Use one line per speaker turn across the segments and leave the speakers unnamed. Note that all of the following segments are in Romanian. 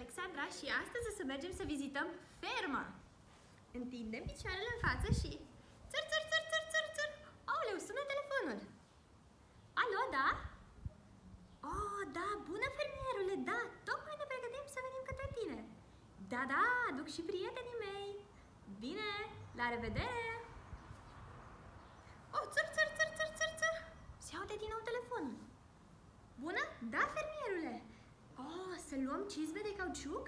Alexandra și astăzi o să mergem să vizităm ferma. Întindem picioarele în față și... Țăr, țăr, țăr, țăr, țăr, țăr. Aoleu, sună telefonul. Alo, da? Oh, da, bună fermierule, da, tocmai ne pregătim să venim către tine. Da, da, aduc și prietenii mei. Bine, la revedere. Oh, țăr, țăr, țăr, țăr, țăr, țăr. Se aude din nou telefonul. Bună? Da, fermierule. Oh, să luăm cizme de cauciuc?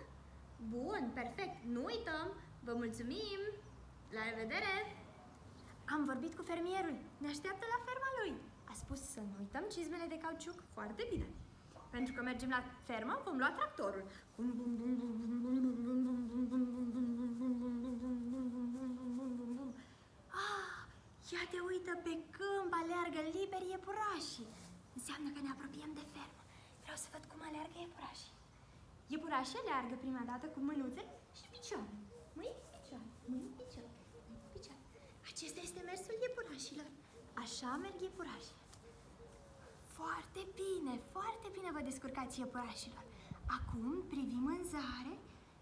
Bun, perfect, nu uităm. Vă mulțumim. La revedere. Am vorbit cu fermierul. Ne așteaptă la ferma lui. A spus să nu uităm cizmele de cauciuc. Foarte bine. Pentru că mergem la fermă, vom lua tractorul. Ah, ia te uită pe câmp, aleargă liber iepurașii. Înseamnă că ne apropiem de fermă. Vreau să văd cum aleargă iepurașii. Iepurașii aleargă prima dată cu mânuțele și picioare. Mâini, picioare, mâini, picioare, mâini, picioare. Acesta este mersul iepurașilor. Așa merg iepurașii. Foarte bine vă descurcați iepurașilor. Acum privim în zare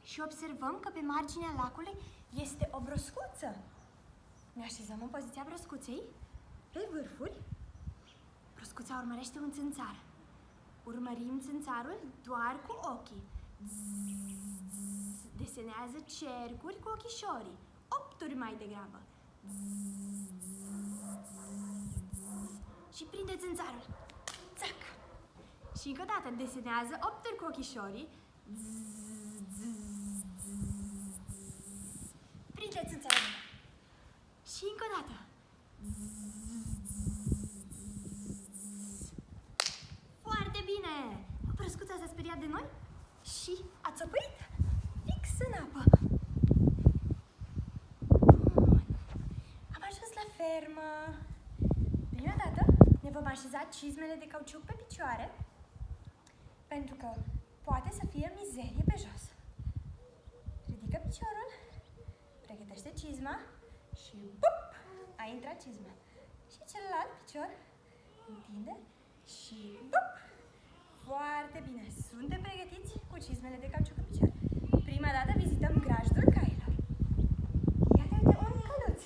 și observăm că pe marginea lacului este o broscuță. Ne așezăm în poziția broscuței, pe vârfuri. Broscuța urmărește un țânțar. Urmărim țânțarul doar cu ochii. Desenează cercuri cu ochișorii. 8 ori mai degrabă. Și prinde țânțarul. Țac! Și încă o dată desenează 8 ori cu ochișorii. Prinde țânțarul. Și încă o dată. Foarte bine! Broscuța s-a speriat de noi și a țopăit fix în apă. Bun. Am ajuns la fermă. Prima dată ne vom așeza cizmele de cauciuc pe picioare, pentru că poate să fie mizerie pe jos. Ridică piciorul, pregătește cizma și bup! A intrat cizma. Și celălalt picior întinde și bup! Foarte bine! Suntem pregătiți cu cizmele de cauciuc în picioare. Prima dată vizităm grajdul cailor. Iată uite un căluț.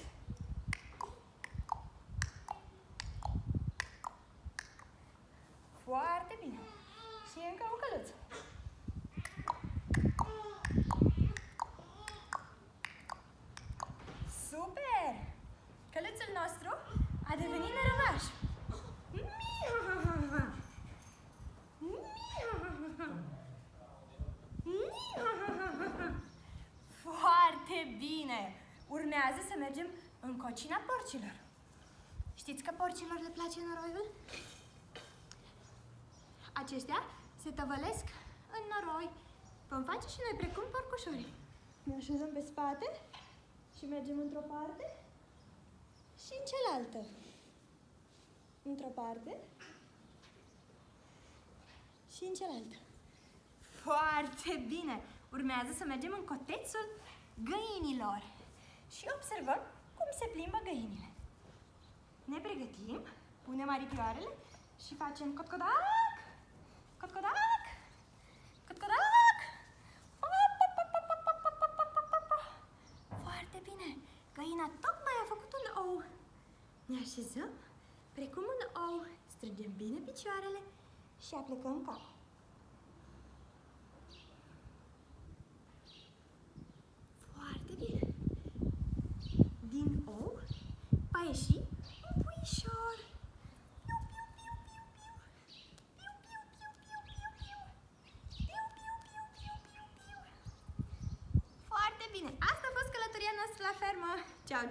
Foarte bine! Și încă un căluț. Super! Căluțul nostru a devenit nărunaș. Foarte bine! Urmează să mergem în cocina porcilor. Știți că porcilor le place noroiul? Aceștia se tăvălesc în noroi. Vom face și noi precum porcușorii. Ne așezăm pe spate și mergem într-o parte și în cealaltă. Într-o parte și în cealaltă. Foarte bine! Urmează să mergem în cotețul găinilor și observăm cum se plimbă găinile. Ne pregătim, punem aripioarele și facem cotcodac, cotcodac, cotcodac. Foarte bine! Găina tocmai a făcut un ou. Ne așezăm precum un ou, strângem bine picioarele și aplecăm capul. Foarte bine! Din ou va ieși un puișor. Piu, piu, piu, piu, piu. Piu, piu, piu, piu, piu, piu. Piu, piu, piu, piu, piu, piu. Foarte bine! Asta a fost călătoria noastră la fermă. Ceau!